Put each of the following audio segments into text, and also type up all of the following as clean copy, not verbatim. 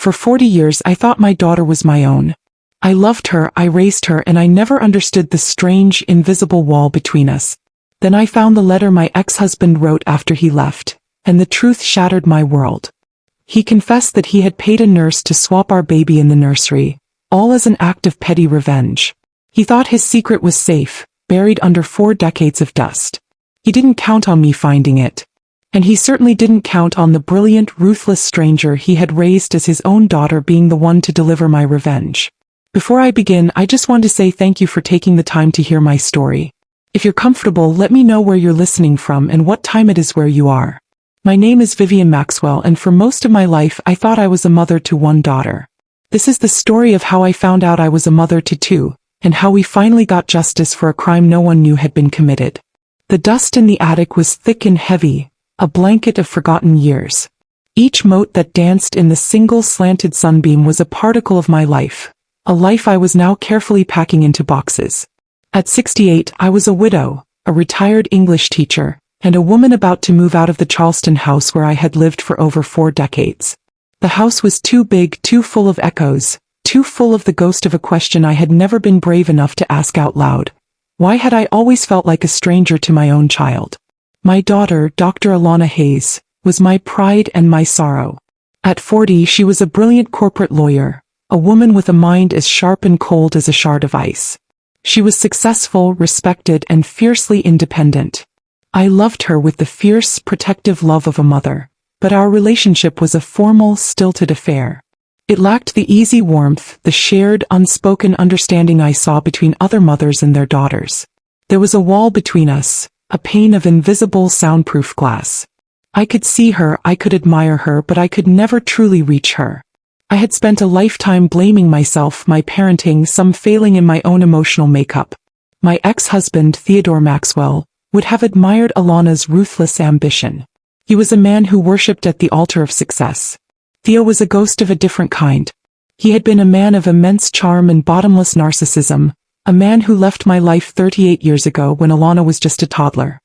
For 40 years I thought my daughter was my own. I loved her, I raised her, and I never understood the strange, invisible wall between us. Then I found the letter my ex-husband wrote after he left, and the truth shattered my world. He confessed that he had paid a nurse to swap our baby in the nursery, all as an act of petty revenge. He thought his secret was safe, buried under 4 decades of dust. He didn't count on me finding it. And he certainly didn't count on the brilliant, ruthless stranger he had raised as his own daughter being the one to deliver my revenge. Before I begin, I just want to say thank you for taking the time to hear my story. If you're comfortable, let me know where you're listening from and what time it is where you are. My name is Vivian Maxwell, and for most of my life I thought I was a mother to 1 daughter. This is the story of how I found out I was a mother to 2, and how we finally got justice for a crime no one knew had been committed. The dust in the attic was thick and heavy, a blanket of forgotten years. Each mote that danced in the single slanted sunbeam was a particle of my life, a life I was now carefully packing into boxes. At 68, I was a widow, a retired English teacher, and a woman about to move out of the Charleston house where I had lived for over 4 decades. The house was too big, too full of echoes, too full of the ghost of a question I had never been brave enough to ask out loud. Why had I always felt like a stranger to my own child? My daughter, Dr. Alana Hayes, was my pride and my sorrow. At 40, she was a brilliant corporate lawyer, a woman with a mind as sharp and cold as a shard of ice. She was successful, respected, and fiercely independent. I loved her with the fierce, protective love of a mother, but our relationship was a formal, stilted affair. It lacked the easy warmth, the shared, unspoken understanding I saw between other mothers and their daughters. There was a wall between us, a pane of invisible, soundproof glass. I could see her, I could admire her, but I could never truly reach her. I had spent a lifetime blaming myself, my parenting, some failing in my own emotional makeup. My ex-husband, Theodore Maxwell, would have admired Alana's ruthless ambition. He was a man who worshipped at the altar of success. Theo was a ghost of a different kind. He had been a man of immense charm and bottomless narcissism, a man who left my life 38 years ago when Alana was just a toddler.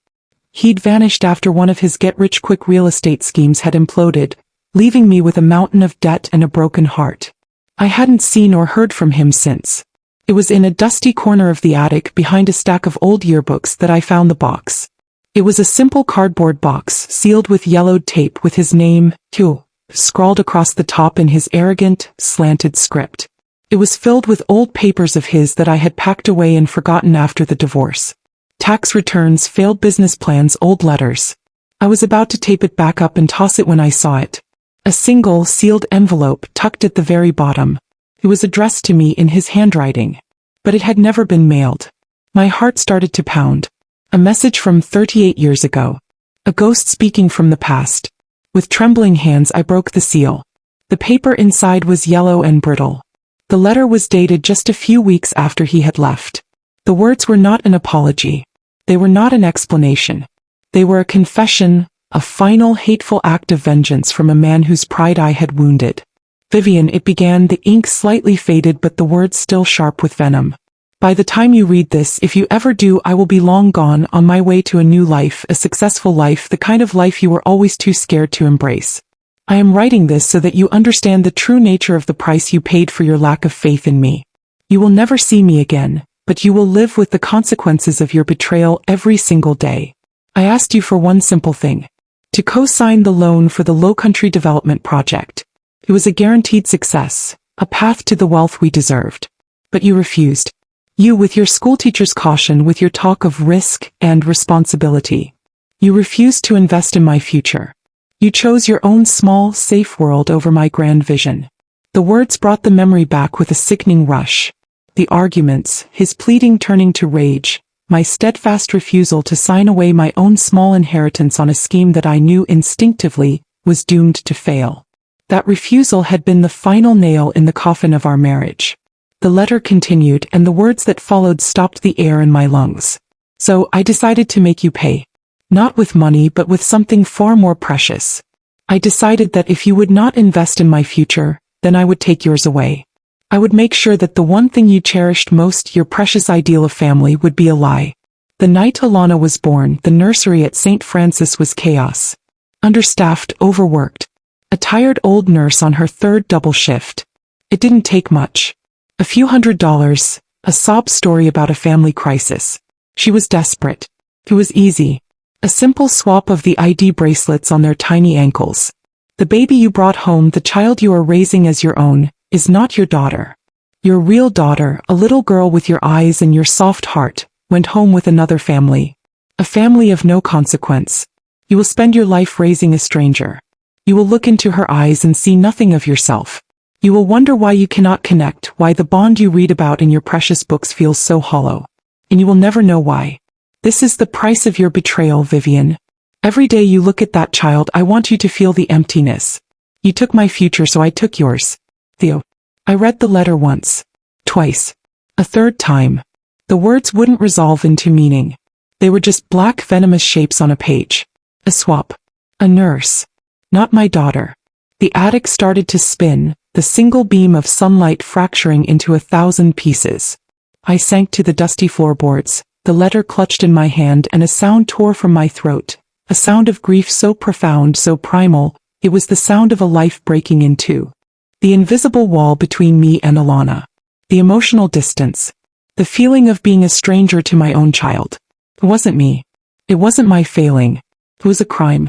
He'd vanished after one of his get-rich-quick real estate schemes had imploded, leaving me with a mountain of debt and a broken heart. I hadn't seen or heard from him since. It was in a dusty corner of the attic behind a stack of old yearbooks that I found the box. It was a simple cardboard box, sealed with yellowed tape with his name, Theo, scrawled across the top in his arrogant, slanted script. It was filled with old papers of his that I had packed away and forgotten after the divorce. Tax returns, failed business plans, old letters. I was about to tape it back up and toss it when I saw it. A single, sealed envelope tucked at the very bottom. It was addressed to me in his handwriting. But it had never been mailed. My heart started to pound. A message from 38 years ago. A ghost speaking from the past. With trembling hands I broke the seal. The paper inside was yellow and brittle. The letter was dated just a few weeks after he had left. The words were not an apology. They were not an explanation. They were a confession, a final hateful act of vengeance from a man whose pride I had wounded. Vivian, it began, the ink slightly faded but the words still sharp with venom. By the time you read this, if you ever do, I will be long gone, on my way to a new life, a successful life, the kind of life you were always too scared to embrace. I am writing this so that you understand the true nature of the price you paid for your lack of faith in me. You will never see me again, but you will live with the consequences of your betrayal every single day. I asked you for one simple thing. To co-sign the loan for the Lowcountry Development Project. It was a guaranteed success, a path to the wealth we deserved. But you refused. You, with your schoolteacher's caution, with your talk of risk and responsibility. You refused to invest in my future. You chose your own small, safe world over my grand vision. The words brought the memory back with a sickening rush. The arguments, his pleading turning to rage, my steadfast refusal to sign away my own small inheritance on a scheme that I knew instinctively was doomed to fail. That refusal had been the final nail in the coffin of our marriage. The letter continued, and the words that followed stopped the air in my lungs. So, I decided to make you pay. Not with money, but with something far more precious. I decided that if you would not invest in my future, then I would take yours away. I would make sure that the one thing you cherished most, your precious ideal of family, would be a lie. The night Alana was born, the nursery at St. Francis was chaos. Understaffed, overworked. a tired old nurse on her third double shift. It didn't take much. A few $100s, a sob story about a family crisis. She was desperate. It was easy. A simple swap of the ID bracelets on their tiny ankles. The baby you brought home, the child you are raising as your own, is not your daughter. Your real daughter, a little girl with your eyes and your soft heart, went home with another family. A family of no consequence. You will spend your life raising a stranger. You will look into her eyes and see nothing of yourself. You will wonder why you cannot connect, why the bond you read about in your precious books feels so hollow. And you will never know why. This is the price of your betrayal, Vivian. Every day you look at that child, I want you to feel the emptiness. You took my future, so I took yours. Theo. I read the letter once. Twice. A third time. The words wouldn't resolve into meaning. They were just black venomous shapes on a page. A swap. A nurse. Not my daughter. The attic started to spin, the single beam of sunlight fracturing into 1,000 pieces. I sank to the dusty floorboards, the letter clutched in my hand, and a sound tore from my throat. A sound of grief so profound, so primal, it was the sound of a life breaking in two. The invisible wall between me and Alana. The emotional distance. The feeling of being a stranger to my own child. It wasn't me. It wasn't my failing. It was a crime.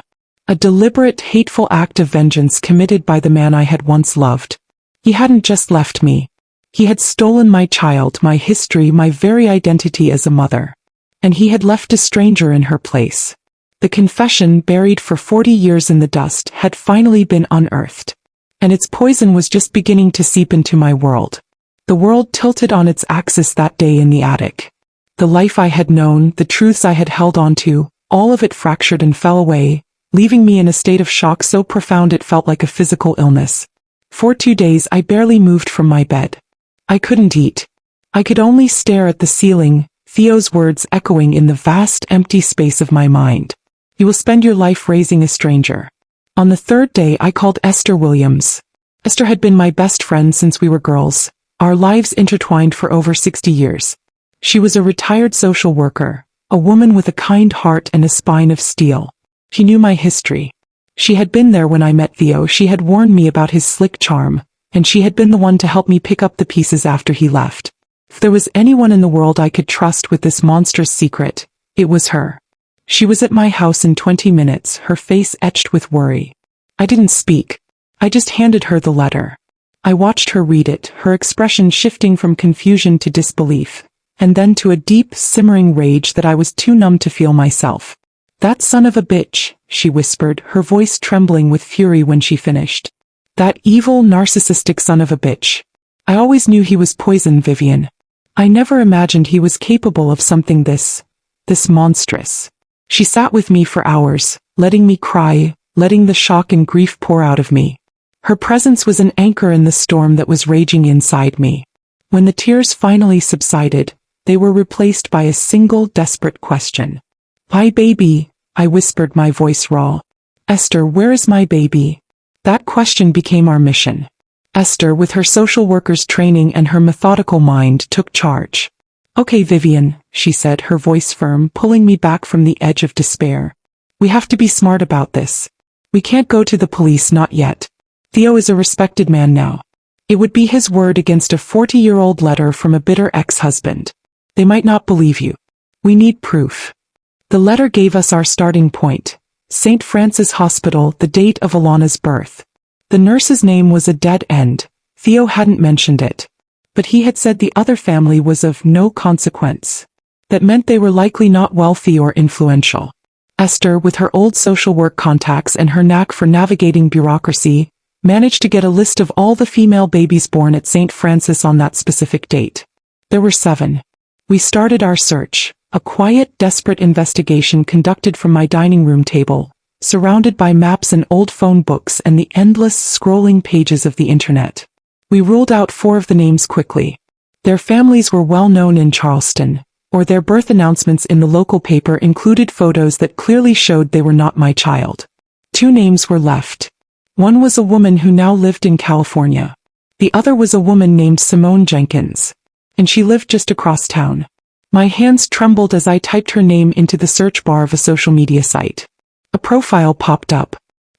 A deliberate, hateful act of vengeance committed by the man I had once loved. He hadn't just left me. He had stolen my child, my history, my very identity as a mother. And he had left a stranger in her place. The confession, buried for 40 years in the dust, had finally been unearthed. And its poison was just beginning to seep into my world. The world tilted on its axis that day in the attic. The life I had known, the truths I had held on to, all of it fractured and fell away, leaving me in a state of shock so profound it felt like a physical illness. For 2 days I barely moved from my bed. I couldn't eat. I could only stare at the ceiling, Theo's words echoing in the vast empty space of my mind. You will spend your life raising a stranger. On the third day I called Esther Williams. Esther had been my best friend since we were girls, our lives intertwined for over 60 years. She was a retired social worker, a woman with a kind heart and a spine of steel. She knew my history. She had been there when I met Theo, she had warned me about his slick charm, and she had been the one to help me pick up the pieces after he left. If there was anyone in the world I could trust with this monstrous secret, it was her. She was at my house in 20 minutes, her face etched with worry. I didn't speak. I just handed her the letter. I watched her read it, her expression shifting from confusion to disbelief, and then to a deep, simmering rage that I was too numb to feel myself. "That son of a bitch," she whispered, her voice trembling with fury when she finished. "That evil, narcissistic son of a bitch. I always knew he was poison, Vivian. I never imagined he was capable of something this monstrous." She sat with me for hours, letting me cry, letting the shock and grief pour out of me. Her presence was an anchor in the storm that was raging inside me. When the tears finally subsided, they were replaced by a single desperate question. "My baby," I whispered, my voice raw. "Esther, where is my baby?" That question became our mission. Esther, with her social worker's training and her methodical mind, took charge. "Okay, Vivian," she said, her voice firm, pulling me back from the edge of despair. "We have to be smart about this. We can't go to the police, not yet. Theo is a respected man now. It would be his word against a 40-year-old letter from a bitter ex-husband. They might not believe you. We need proof." The letter gave us our starting point. St. Francis Hospital, the date of Alana's birth. The nurse's name was a dead end. Theo hadn't mentioned it. But he had said the other family was of no consequence. That meant they were likely not wealthy or influential. Esther, with her old social work contacts and her knack for navigating bureaucracy, managed to get a list of all the female babies born at St. Francis on that specific date. There were 7. We started our search, a quiet, desperate investigation conducted from my dining room table, surrounded by maps and old phone books and the endless scrolling pages of the internet. We ruled out 4 of the names quickly. Their families were well known in Charleston, or their birth announcements in the local paper included photos that clearly showed they were not my child. 2 names were left. One was a woman who now lived in California. The other was a woman named Simone Jenkins, and she lived just across town. My hands trembled as I typed her name into the search bar of a social media site. A profile popped up.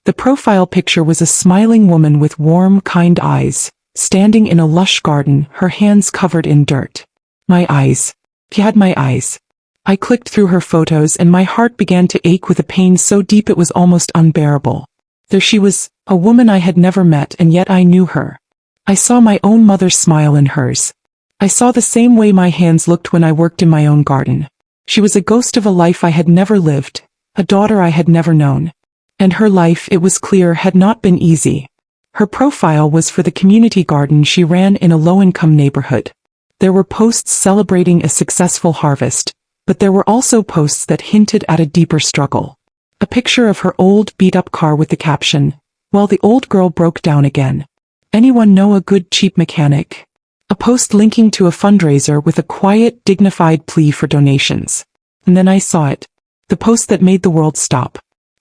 The profile picture was a smiling woman with warm, kind eyes, standing in a lush garden, her hands covered in dirt. My eyes. She had my eyes. I clicked through her photos and my heart began to ache with a pain so deep it was almost unbearable. There she was, a woman I had never met, and yet I knew her. I saw my own mother's smile in hers. I saw the same way my hands looked when I worked in my own garden. She was a ghost of a life I had never lived, a daughter I had never known. And her life, it was clear, had not been easy. Her profile was for the community garden she ran in a low-income neighborhood. There were posts celebrating a successful harvest, but there were also posts that hinted at a deeper struggle. A picture of her old, beat-up car with the caption, "Well, the old girl broke down again. Anyone know a good cheap mechanic?" A post linking to a fundraiser with a quiet, dignified plea for donations. And then I saw it. The post that made the world stop.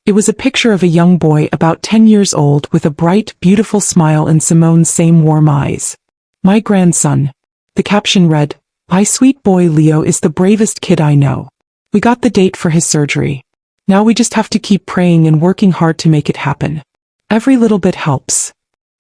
It was a picture of a young boy about 10 years old with a bright, beautiful smile and Simone's same warm eyes. My grandson. The caption read, "My sweet boy Leo is the bravest kid I know. We got the date for his surgery. Now we just have to keep praying and working hard to make it happen. Every little bit helps."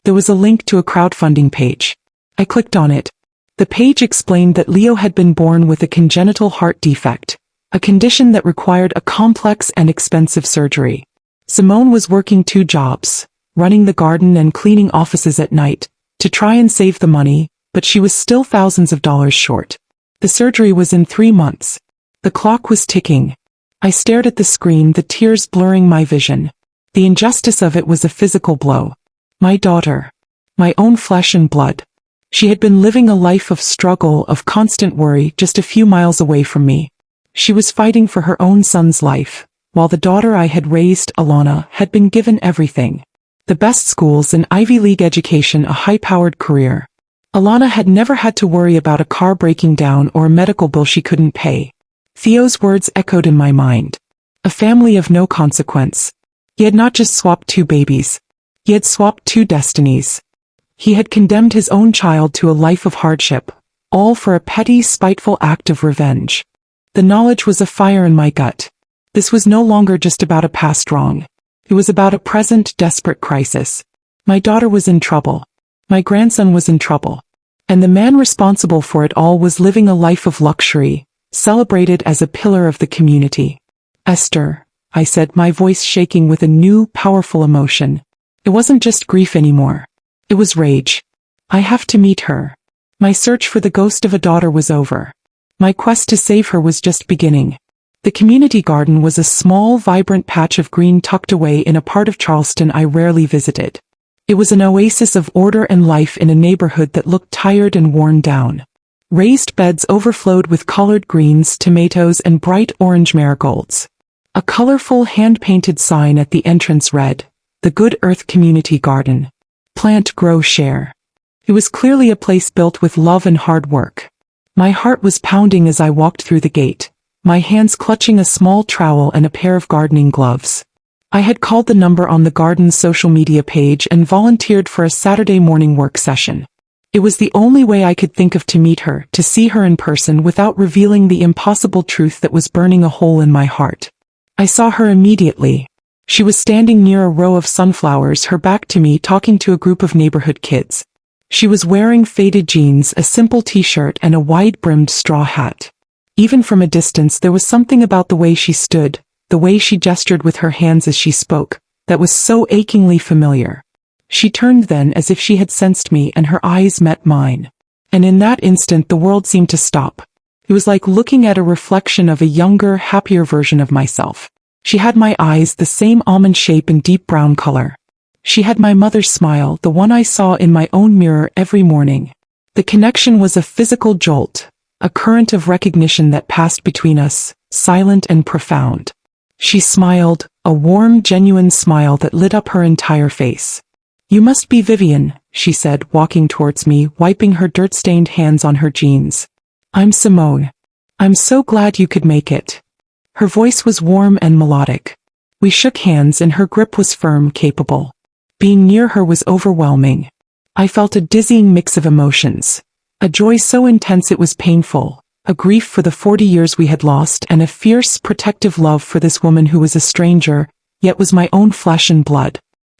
There was a link to a crowdfunding page. I clicked on it. The page explained that Leo had been born with a congenital heart defect, a condition that required a complex and expensive surgery. Simone was working 2 jobs, running the garden and cleaning offices at night, to try and save the money, but she was still thousands of dollars short. The surgery was in 3 months. The clock was ticking. I stared at the screen, the tears blurring my vision. The injustice of it was a physical blow. My daughter. My own flesh and blood. She had been living a life of struggle, of constant worry, just a few miles away from me. She was fighting for her own son's life, while the daughter I had raised, Alana, had been given everything. The best schools, an Ivy League education, a high-powered career. Alana had never had to worry about a car breaking down or a medical bill she couldn't pay. Theo's words echoed in my mind. A family of no consequence. He had not just swapped 2 babies. He had swapped 2 destinies. He had condemned his own child to a life of hardship, all for a petty, spiteful act of revenge. The knowledge was a fire in my gut. This was no longer just about a past wrong. It was about a present, desperate crisis. My daughter was in trouble. My grandson was in trouble. And the man responsible for it all was living a life of luxury, celebrated as a pillar of the community. "Esther," I said, my voice shaking with a new, powerful emotion. It wasn't just grief anymore. It was rage. I have to meet her. My search for the ghost of a daughter was over. My quest to save her was just beginning. The community garden was a small, vibrant patch of green tucked away in a part of Charleston I rarely visited. It was an oasis of order and life in a neighborhood that looked tired and worn down. Raised beds overflowed with colored greens, tomatoes, and bright orange marigolds. A colorful hand-painted sign at the entrance read, "The Good Earth Community Garden. Plant, grow, share." It was clearly a place built with love and hard work. My heart was pounding as I walked through the gate, my hands clutching a small trowel and a pair of gardening gloves. I had called the number on the garden's social media page and volunteered for a Saturday morning work session. It was the only way I could think of to meet her, to see her in person without revealing the impossible truth that was burning a hole in my heart. I saw her immediately. She was standing near a row of sunflowers, her back to me, talking to a group of neighborhood kids. She was wearing faded jeans, a simple t-shirt, and a wide-brimmed straw hat. Even from a distance there was something about the way she stood, the way she gestured with her hands as she spoke, that was so achingly familiar. She turned then as if she had sensed me, and her eyes met mine. And in that instant the world seemed to stop. It was like looking at a reflection of a younger, happier version of myself. She had my eyes, the same almond shape and deep brown color. She had my mother's smile, the one I saw in my own mirror every morning. The connection was a physical jolt, a current of recognition that passed between us, silent and profound. She smiled, a warm, genuine smile that lit up her entire face. "You must be Vivian," she said, walking towards me, wiping her dirt-stained hands on her jeans. "I'm Simone. I'm so glad you could make it." Her voice was warm and melodic. We shook hands and her grip was firm, capable. Being near her was overwhelming. I felt a dizzying mix of emotions. A joy so intense it was painful, a grief for the 40 years we had lost, and a fierce, protective love for this woman who was a stranger, yet was my own flesh and blood.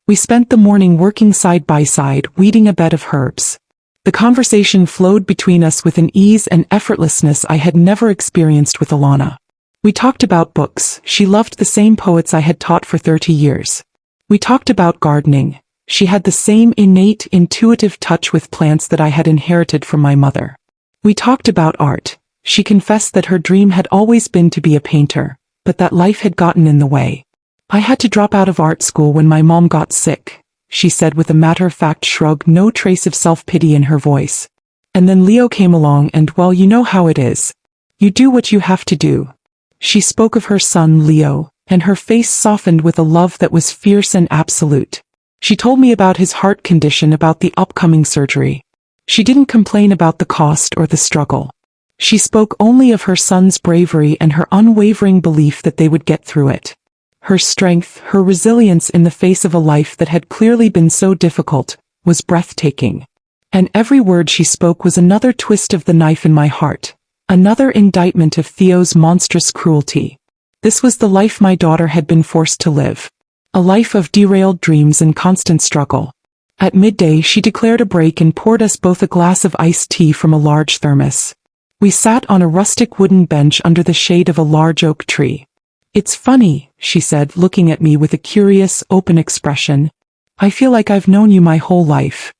We spent the morning working side by side, weeding a bed of herbs. The conversation flowed between us with an ease and effortlessness I had never experienced with Alana. We talked about books. She loved the same poets I had taught for 30 years. We talked about gardening. She had the same innate, intuitive touch with plants that I had inherited from my mother. We talked about art. She confessed that her dream had always been to be a painter, but that life had gotten in the way. I had to drop out of art school when my mom got sick, she said with a matter-of-fact shrug, no trace of self-pity in her voice. And then Leo came along and, well, you know how it is. You do what you have to do. She spoke of her son Leo, and her face softened with a love that was fierce and absolute. She told me about his heart condition, about the upcoming surgery. She didn't complain about the cost or the struggle. She spoke only of her son's bravery and her unwavering belief that they would get through it. Her strength, her resilience in the face of a life that had clearly been so difficult, was breathtaking. And every word she spoke was another twist of the knife in my heart, another indictment of Theo's monstrous cruelty. This was the life my daughter had been forced to live. A life of derailed dreams and constant struggle. At midday she declared a break and poured us both a glass of iced tea from a large thermos. We sat on a rustic wooden bench under the shade of a large oak tree. It's funny, she said, looking at me with a curious, open expression. I feel like I've known you my whole life.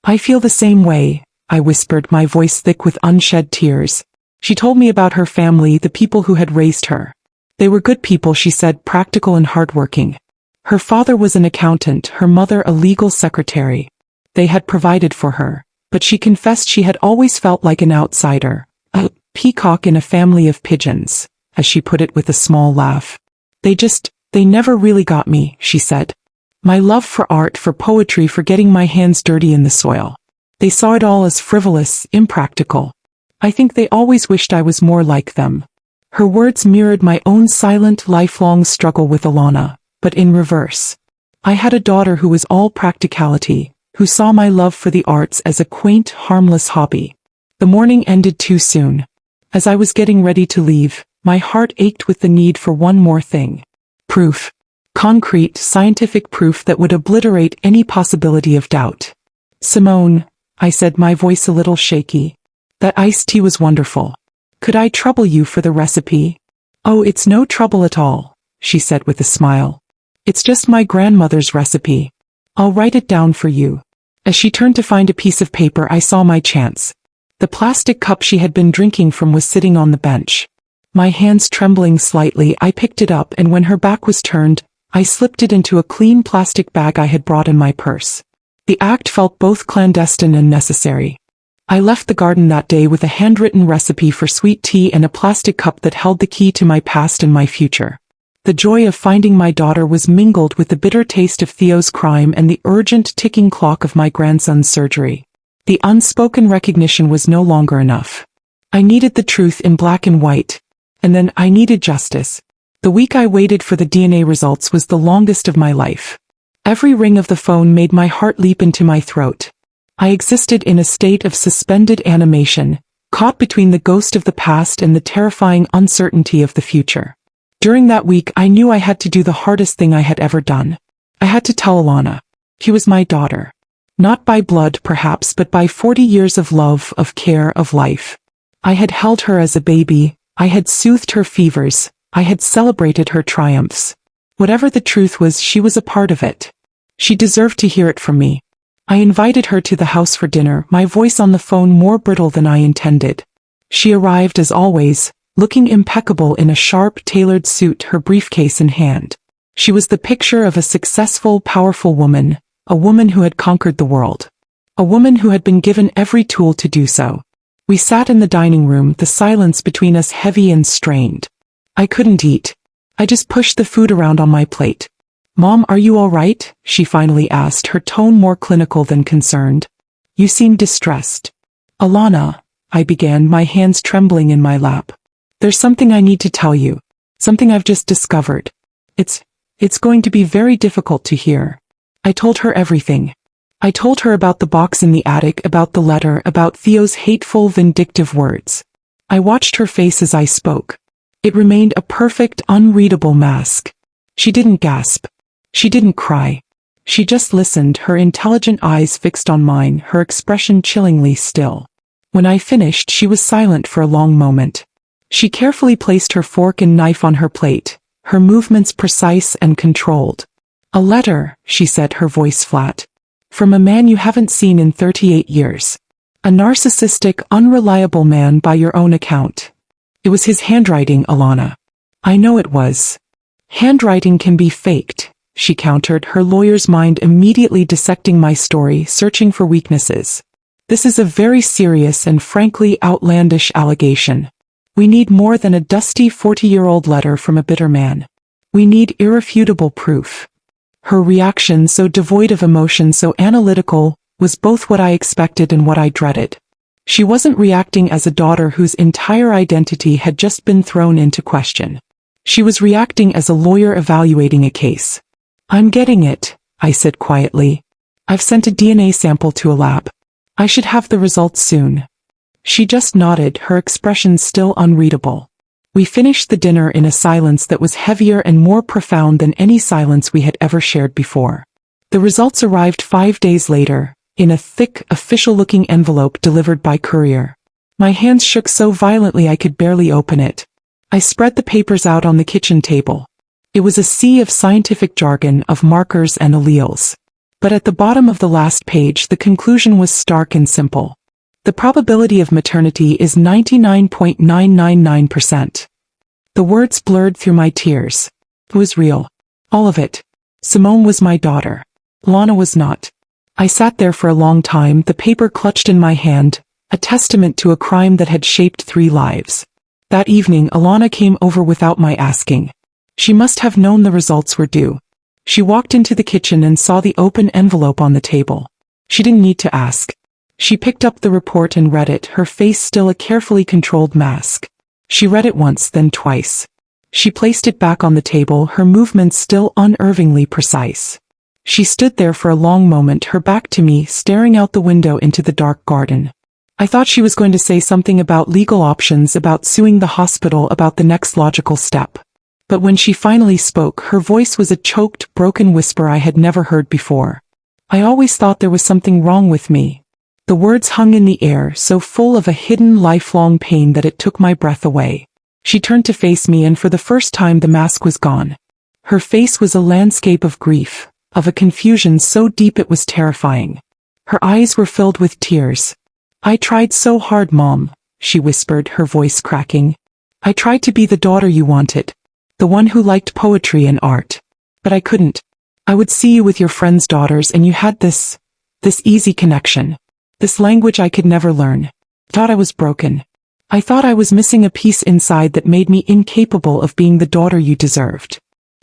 I feel the same way, I whispered, my voice thick with unshed tears. She told me about her family, the people who had raised her. They were good people, she said, practical and hardworking. Her father was an accountant, her mother a legal secretary. They had provided for her, but she confessed she had always felt like an outsider, a peacock in a family of pigeons, as she put it with a small laugh. They never really got me, she said. My love for art, for poetry, for getting my hands dirty in the soil. They saw it all as frivolous, impractical. I think they always wished I was more like them. Her words mirrored my own silent, lifelong struggle with Alana, but in reverse. I had a daughter who was all practicality, who saw my love for the arts as a quaint, harmless hobby. The morning ended too soon. As I was getting ready to leave, my heart ached with the need for one more thing. Proof. Concrete, scientific proof that would obliterate any possibility of doubt. Simone, I said, my voice a little shaky. That iced tea was wonderful. Could I trouble you for the recipe? Oh, it's no trouble at all, she said with a smile. It's just my grandmother's recipe. I'll write it down for you. As she turned to find a piece of paper, I saw my chance. The plastic cup she had been drinking from was sitting on the bench. My hands trembling slightly, I picked it up, and when her back was turned, I slipped it into a clean plastic bag I had brought in my purse. The act felt both clandestine and necessary. I left the garden that day with a handwritten recipe for sweet tea and a plastic cup that held the key to my past and my future. The joy of finding my daughter was mingled with the bitter taste of Theo's crime and the urgent ticking clock of my grandson's surgery. The unspoken recognition was no longer enough. I needed the truth in black and white. And then I needed justice. The week I waited for the DNA results was the longest of my life. Every ring of the phone made my heart leap into my throat. I existed in a state of suspended animation, caught between the ghost of the past and the terrifying uncertainty of the future. During that week, I knew I had to do the hardest thing I had ever done. I had to tell Alana. She was my daughter. Not by blood, perhaps, but by 40 years of love, of care, of life. I had held her as a baby. I had soothed her fevers. I had celebrated her triumphs. Whatever the truth was, she was a part of it. She deserved to hear it from me. I invited her to the house for dinner, my voice on the phone more brittle than I intended. She arrived as always, looking impeccable in a sharp, tailored suit, her briefcase in hand. She was the picture of a successful, powerful woman, a woman who had conquered the world. A woman who had been given every tool to do so. We sat in the dining room, the silence between us heavy and strained. I couldn't eat. I just pushed the food around on my plate. Mom, are you all right? She finally asked, her tone more clinical than concerned. You seem distressed. Alana, I began, my hands trembling in my lap. There's something I need to tell you. Something I've just discovered. It's going to be very difficult to hear. I told her everything. I told her about the box in the attic, about the letter, about Theo's hateful, vindictive words. I watched her face as I spoke. It remained a perfect, unreadable mask. She didn't gasp. She didn't cry. She just listened, her intelligent eyes fixed on mine, her expression chillingly still. When I finished, she was silent for a long moment. She carefully placed her fork and knife on her plate, her movements precise and controlled. "A letter," she said, her voice flat. "From a man you haven't seen in 38 years. A narcissistic, unreliable man by your own account." "It was his handwriting, Alana." "I know it was." "Handwriting can be faked," she countered, her lawyer's mind immediately dissecting my story, searching for weaknesses. "This is a very serious and frankly outlandish allegation. We need more than a dusty 40-year-old letter from a bitter man. We need irrefutable proof." Her reaction, so devoid of emotion, so analytical, was both what I expected and what I dreaded. She wasn't reacting as a daughter whose entire identity had just been thrown into question. She was reacting as a lawyer evaluating a case. "I'm getting it," I said quietly. "I've sent a DNA sample to a lab. I should have the results soon." She just nodded, her expression still unreadable. We finished the dinner in a silence that was heavier and more profound than any silence we had ever shared before. The results arrived 5 days later, in a thick, official-looking envelope delivered by courier. My hands shook so violently I could barely open it. I spread the papers out on the kitchen table. It was a sea of scientific jargon, of markers and alleles. But at the bottom of the last page the conclusion was stark and simple. The probability of maternity is 99.999%. The words blurred through my tears. It was real. All of it. Simone was my daughter. Alana was not. I sat there for a long time, the paper clutched in my hand, a testament to a crime that had shaped 3 lives. That evening Alana came over without my asking. She must have known the results were due. She walked into the kitchen and saw the open envelope on the table. She didn't need to ask. She picked up the report and read it, her face still a carefully controlled mask. She read it once, then twice. She placed it back on the table, her movements still unervingly precise. She stood there for a long moment, her back to me, staring out the window into the dark garden. I thought she was going to say something about legal options, about suing the hospital, about the next logical step. But when she finally spoke, her voice was a choked, broken whisper I had never heard before. "I always thought there was something wrong with me." The words hung in the air, so full of a hidden, lifelong pain that it took my breath away. She turned to face me, and for the first time the mask was gone. Her face was a landscape of grief, of a confusion so deep it was terrifying. Her eyes were filled with tears. "I tried so hard, Mom," she whispered, her voice cracking. "I tried to be the daughter you wanted, the one who liked poetry and art. But I couldn't. I would see you with your friends' daughters and you had this easy connection. This language I could never learn. I thought I was broken. I thought I was missing a piece inside that made me incapable of being the daughter you deserved."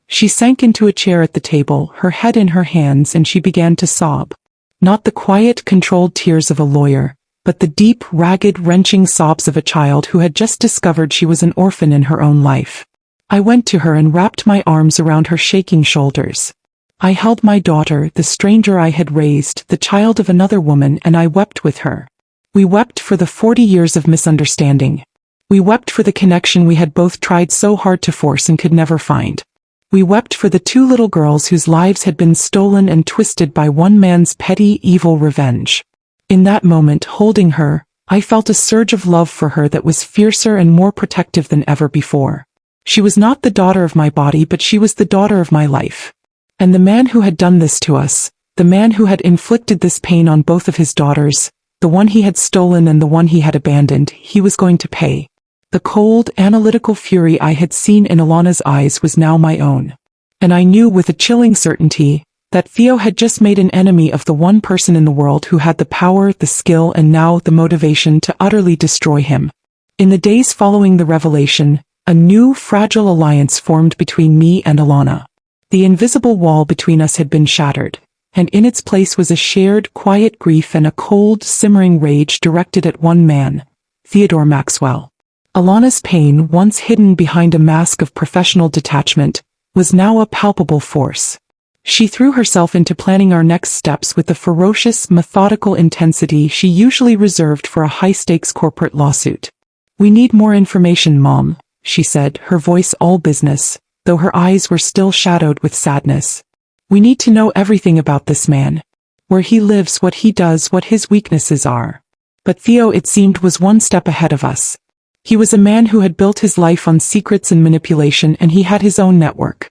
She sank into a chair at the table, her head in her hands, and she began to sob. Not the quiet, controlled tears of a lawyer, but the deep, ragged, wrenching sobs of a child who had just discovered she was an orphan in her own life. I went to her and wrapped my arms around her shaking shoulders. I held my daughter, the stranger I had raised, the child of another woman, and I wept with her. We wept for the 40 years of misunderstanding. We wept for the connection we had both tried so hard to force and could never find. We wept for the 2 little girls whose lives had been stolen and twisted by one man's petty, evil revenge. In that moment, holding her, I felt a surge of love for her that was fiercer and more protective than ever before. She was not the daughter of my body, but she was the daughter of my life. And the man who had done this to us, the man who had inflicted this pain on both of his daughters, the one he had stolen and the one he had abandoned, he was going to pay. The cold, analytical fury I had seen in Alana's eyes was now my own. And I knew with a chilling certainty that Theo had just made an enemy of the one person in the world who had the power, the skill, and now the motivation to utterly destroy him. In the days following the revelation, a new, fragile alliance formed between me and Alana. The invisible wall between us had been shattered, and in its place was a shared, quiet grief and a cold, simmering rage directed at one man, Theodore Maxwell. Alana's pain, once hidden behind a mask of professional detachment, was now a palpable force. She threw herself into planning our next steps with the ferocious, methodical intensity she usually reserved for a high-stakes corporate lawsuit. "We need more information, Mom," she said, her voice all business, though her eyes were still shadowed with sadness. We need to know everything about this man. Where he lives, what he does, what his weaknesses are. But Theo, it seemed, was one step ahead of us. He was a man who had built his life on secrets and manipulation, and he had his own network.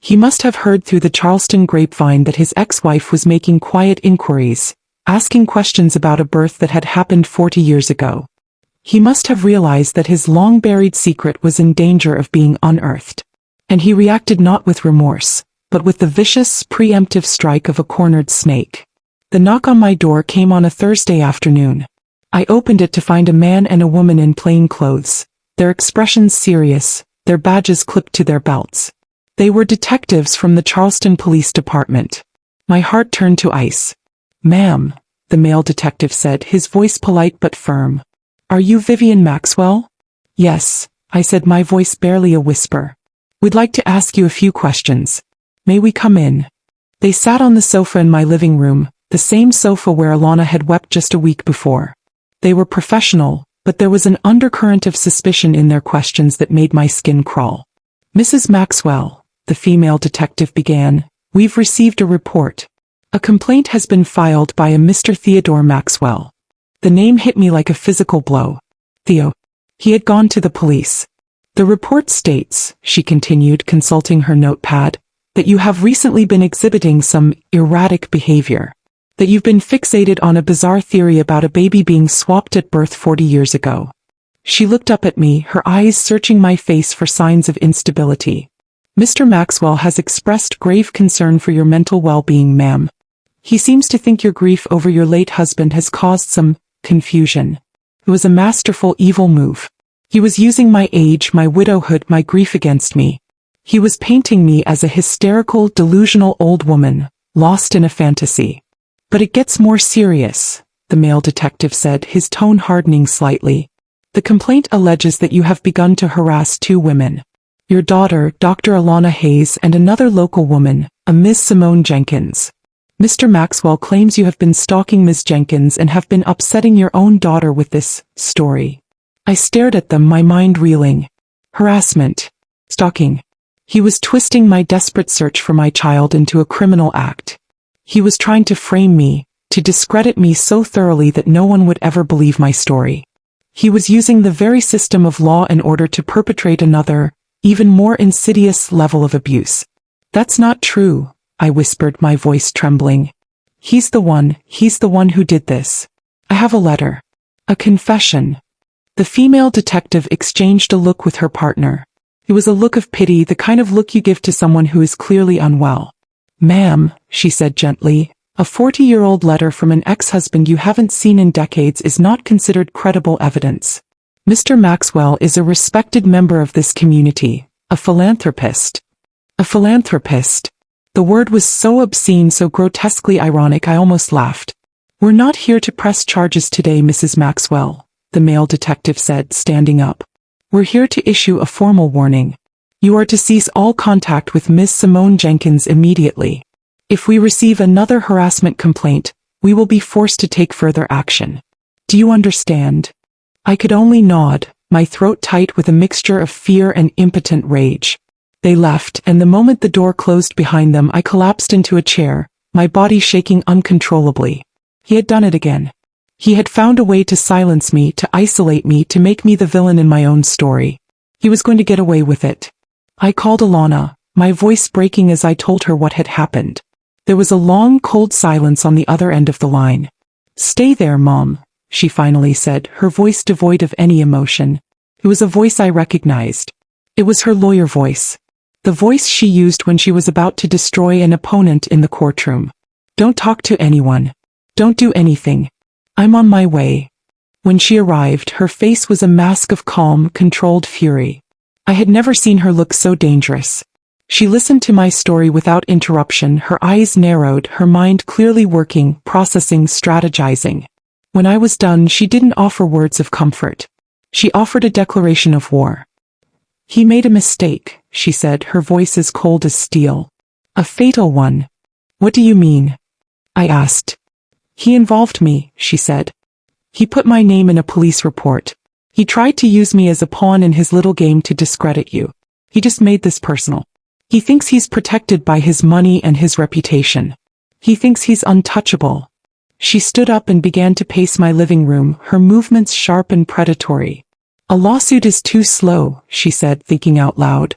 He must have heard through the Charleston grapevine that his ex-wife was making quiet inquiries, asking questions about a birth that had happened 40 years ago. He must have realized that his long-buried secret was in danger of being unearthed. And he reacted not with remorse, but with the vicious, preemptive strike of a cornered snake. The knock on my door came on a Thursday afternoon. I opened it to find a man and a woman in plain clothes, their expressions serious, their badges clipped to their belts. They were detectives from the Charleston Police Department. My heart turned to ice. "Ma'am," the male detective said, his voice polite but firm. "Are you Vivian Maxwell?" "Yes," I said, my voice barely a whisper. "We'd like to ask you a few questions. May we come in?" They sat on the sofa in my living room, the same sofa where Alana had wept just a week before. They were professional, but there was an undercurrent of suspicion in their questions that made my skin crawl. "Mrs. Maxwell," the female detective began, "we've received a report. A complaint has been filed by a Mr. Theodore Maxwell." The name hit me like a physical blow. Theo. He had gone to the police. "The report states," she continued, consulting her notepad, "that you have recently been exhibiting some erratic behavior. That you've been fixated on a bizarre theory about a baby being swapped at birth 40 years ago." She looked up at me, her eyes searching my face for signs of instability. "Mr. Maxwell has expressed grave concern for your mental well-being, ma'am. He seems to think your grief over your late husband has caused some confusion. It was a masterful, evil move. He was using my age, my widowhood, my grief against me. He was painting me as a hysterical, delusional old woman, lost in a fantasy. But it gets more serious," the male detective said, his tone hardening slightly. "The complaint alleges that you have begun to harass two women. Your daughter, Dr. Alana Hayes, and another local woman, a Ms. Simone Jenkins. Mr. Maxwell claims you have been stalking Ms. Jenkins and have been upsetting your own daughter with this story." I stared at them, my mind reeling. Harassment. Stalking. He was twisting my desperate search for my child into a criminal act. He was trying to frame me, to discredit me so thoroughly that no one would ever believe my story. He was using the very system of law in order to perpetrate another, even more insidious level of abuse. "That's not true," I whispered, my voice trembling. He's the one who did this. I have a letter. A confession." The female detective exchanged a look with her partner. It was a look of pity, the kind of look you give to someone who is clearly unwell. "Ma'am," she said gently, "a 40-year-old letter from an ex-husband you haven't seen in decades is not considered credible evidence. Mr. Maxwell is a respected member of this community, a philanthropist." A philanthropist. The word was so obscene, so grotesquely ironic, I almost laughed. "We're not here to press charges today, Mrs. Maxwell," the male detective said, standing up. "We're here to issue a formal warning. You are to cease all contact with Ms. Simone Jenkins immediately. If we receive another harassment complaint, we will be forced to take further action. Do you understand?" I could only nod, my throat tight with a mixture of fear and impotent rage. They left, and the moment the door closed behind them, I collapsed into a chair, my body shaking uncontrollably. He had done it again. He had found a way to silence me, to isolate me, to make me the villain in my own story. He was going to get away with it. I called Alana, my voice breaking as I told her what had happened. There was a long, cold silence on the other end of the line. "Stay there, Mom," she finally said, her voice devoid of any emotion. It was a voice I recognized. It was her lawyer voice. The voice she used when she was about to destroy an opponent in the courtroom. "Don't talk to anyone. Don't do anything. I'm on my way." When she arrived, her face was a mask of calm, controlled fury. I had never seen her look so dangerous. She listened to my story without interruption, her eyes narrowed, her mind clearly working, processing, strategizing. When I was done, she didn't offer words of comfort. She offered a declaration of war. "He made a mistake," she said, her voice as cold as steel. "A fatal one." "What do you mean?" I asked. "He involved me," she said. "He put my name in a police report. He tried to use me as a pawn in his little game to discredit you. He just made this personal. He thinks he's protected by his money and his reputation. He thinks he's untouchable. She stood up and began to pace my living room, her movements sharp and predatory. A lawsuit is too slow, she said, thinking out loud.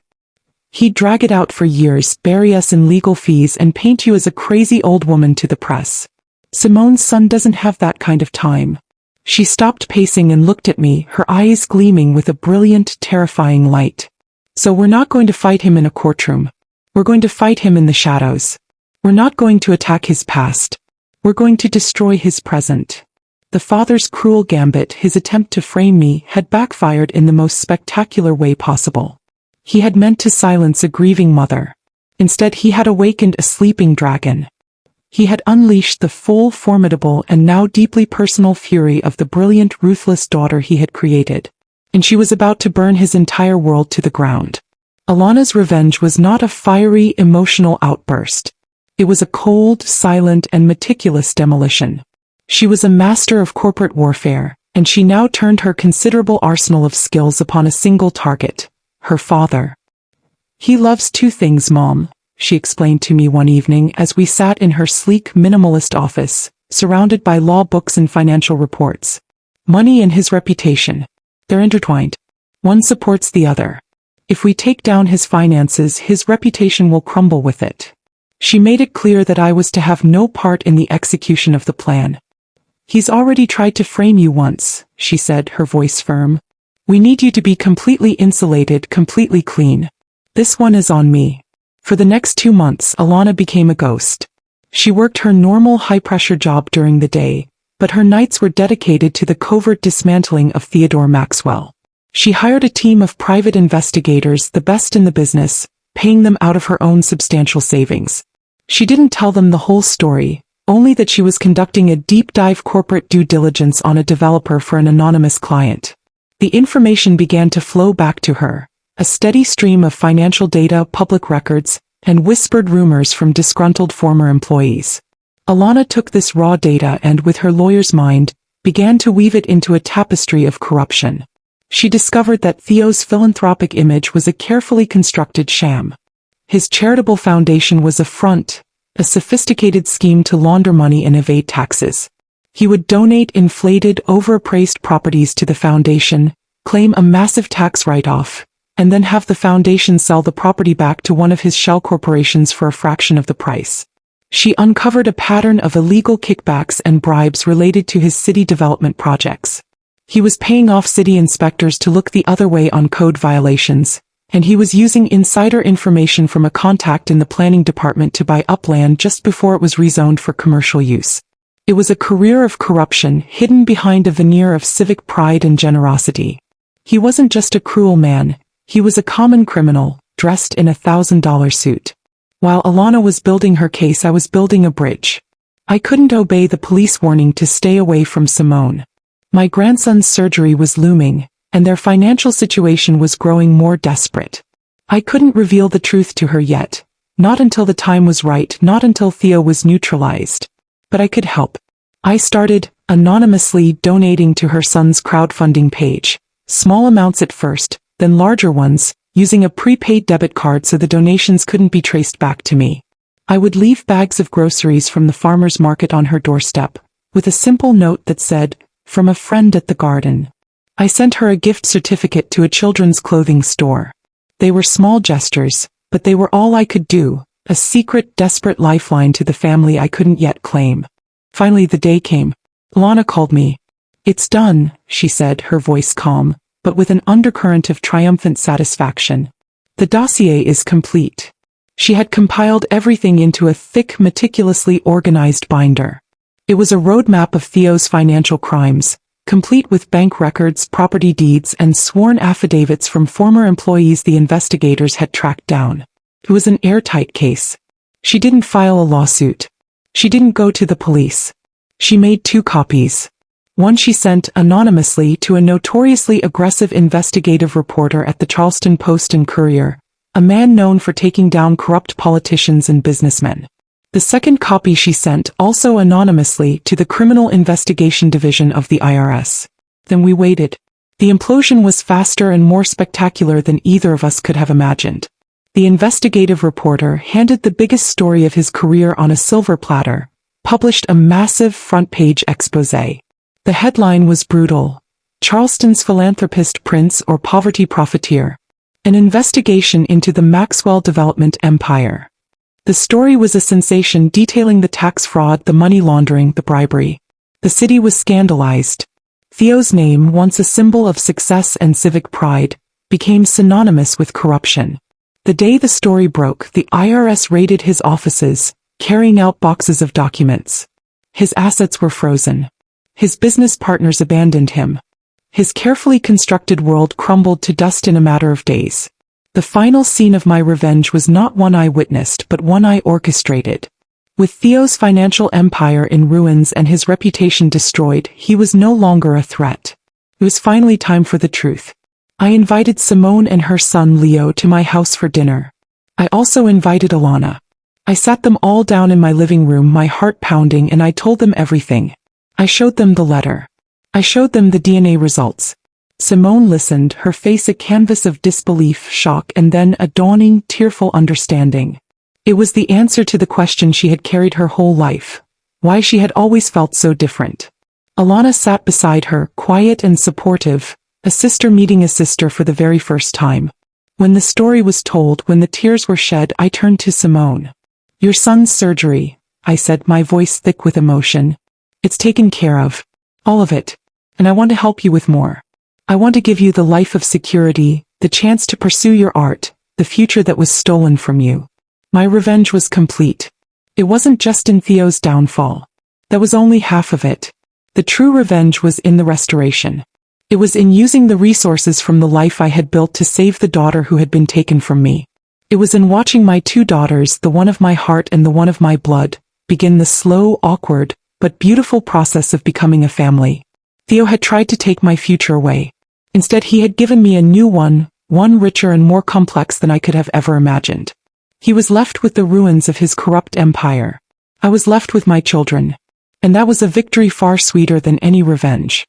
He'd drag it out for years, bury us in legal fees, and paint you as a crazy old woman to the press. Simone's son doesn't have that kind of time. She stopped pacing and looked at me, her eyes gleaming with a brilliant, terrifying light. So we're not going to fight him in a courtroom. We're going to fight him in the shadows. We're not going to attack his past. We're going to destroy his present. The father's cruel gambit, his attempt to frame me, had backfired in the most spectacular way possible. He had meant to silence a grieving mother. Instead, he had awakened a sleeping dragon. He had unleashed the full, formidable, and now deeply personal fury of the brilliant, ruthless daughter he had created. And she was about to burn his entire world to the ground. Alana's revenge was not a fiery, emotional outburst. It was a cold, silent, and meticulous demolition. She was a master of corporate warfare, and she now turned her considerable arsenal of skills upon a single target: her father. He loves two things, Mom, she explained to me one evening as we sat in her sleek, minimalist office, surrounded by law books and financial reports. Money and his reputation. They're intertwined. One supports the other. If we take down his finances, his reputation will crumble with it. She made it clear that I was to have no part in the execution of the plan. He's already tried to frame you once, she said, her voice firm. We need you to be completely insulated, completely clean. This one is on me. For the next 2 months, Alana became a ghost. She worked her normal high-pressure job during the day, but her nights were dedicated to the covert dismantling of Theodore Maxwell. She hired a team of private investigators, the best in the business, paying them out of her own substantial savings. She didn't tell them the whole story, only that she was conducting a deep-dive corporate due diligence on a developer for an anonymous client. The information began to flow back to her, a steady stream of financial data, public records, and whispered rumors from disgruntled former employees. Alana took this raw data and, with her lawyer's mind, began to weave it into a tapestry of corruption. She discovered that Theo's philanthropic image was a carefully constructed sham. His charitable foundation was a front, a sophisticated scheme to launder money and evade taxes. He would donate inflated, overappraised properties to the foundation, claim a massive tax write-off, and then have the foundation sell the property back to one of his shell corporations for a fraction of the price. She uncovered a pattern of illegal kickbacks and bribes related to his city development projects. He was paying off city inspectors to look the other way on code violations, and he was using insider information from a contact in the planning department to buy up land just before it was rezoned for commercial use. It was a career of corruption hidden behind a veneer of civic pride and generosity. He wasn't just a cruel man, he was a common criminal, dressed in a $1,000 suit. While Alana was building her case, I was building a bridge. I couldn't obey the police warning to stay away from Simone. My grandson's surgery was looming, and their financial situation was growing more desperate. I couldn't reveal the truth to her yet, not until the time was right, not until Theo was neutralized. But I could help. I started, anonymously, donating to her son's crowdfunding page, small amounts at first, then larger ones, using a prepaid debit card so the donations couldn't be traced back to me. I would leave bags of groceries from the farmer's market on her doorstep, with a simple note that said, "From a friend at the garden." I sent her a gift certificate to a children's clothing store. They were small gestures, but they were all I could do, a secret, desperate lifeline to the family I couldn't yet claim. Finally the day came. Alana called me. "It's done," she said, her voice calm, but with an undercurrent of triumphant satisfaction. "The dossier is complete." She had compiled everything into a thick, meticulously organized binder. It was a roadmap of Theo's financial crimes, complete with bank records, property deeds, and sworn affidavits from former employees the investigators had tracked down. It was an airtight case. She didn't file a lawsuit. She didn't go to the police. She made 2 copies. One she sent anonymously to a notoriously aggressive investigative reporter at the Charleston Post and Courier, a man known for taking down corrupt politicians and businessmen. The second copy she sent, also anonymously, to the Criminal Investigation Division of the IRS. Then we waited. The implosion was faster and more spectacular than either of us could have imagined. The investigative reporter handed the biggest story of his career on a silver platter, published a massive front-page exposé. The headline was brutal: Charleston's philanthropist prince or poverty profiteer. An investigation into the Maxwell development empire. The story was a sensation, detailing the tax fraud, the money laundering, the bribery. The city was scandalized. Theo's name, once a symbol of success and civic pride, became synonymous with corruption. The day the story broke, the IRS raided his offices, carrying out boxes of documents. His assets were frozen. His business partners abandoned him. His carefully constructed world crumbled to dust in a matter of days. The final scene of my revenge was not one I witnessed, but one I orchestrated. With Theo's financial empire in ruins and his reputation destroyed, he was no longer a threat. It was finally time for the truth. I invited Simone and her son Leo to my house for dinner. I also invited Alana. I sat them all down in my living room, my heart pounding, and I told them everything. I showed them the letter. I showed them the DNA results. Simone listened, her face a canvas of disbelief, shock, and then a dawning, tearful understanding. It was the answer to the question she had carried her whole life: why she had always felt so different. Alana sat beside her, quiet and supportive, a sister meeting a sister for the very first time. When the story was told, when the tears were shed, I turned to Simone. "Your son's surgery," I said, my voice thick with emotion. "It's taken care of. All of it. And I want to help you with more. I want to give you the life of security, the chance to pursue your art, the future that was stolen from you." My revenge was complete. It wasn't just in Theo's downfall. That was only half of it. The true revenge was in the restoration. It was in using the resources from the life I had built to save the daughter who had been taken from me. It was in watching my two daughters, the one of my heart and the one of my blood, begin the slow, awkward, but beautiful process of becoming a family. Theo had tried to take my future away. Instead, he had given me a new one richer and more complex than I could have ever imagined. He was left with the ruins of his corrupt empire. I was left with my children. And that was a victory far sweeter than any revenge.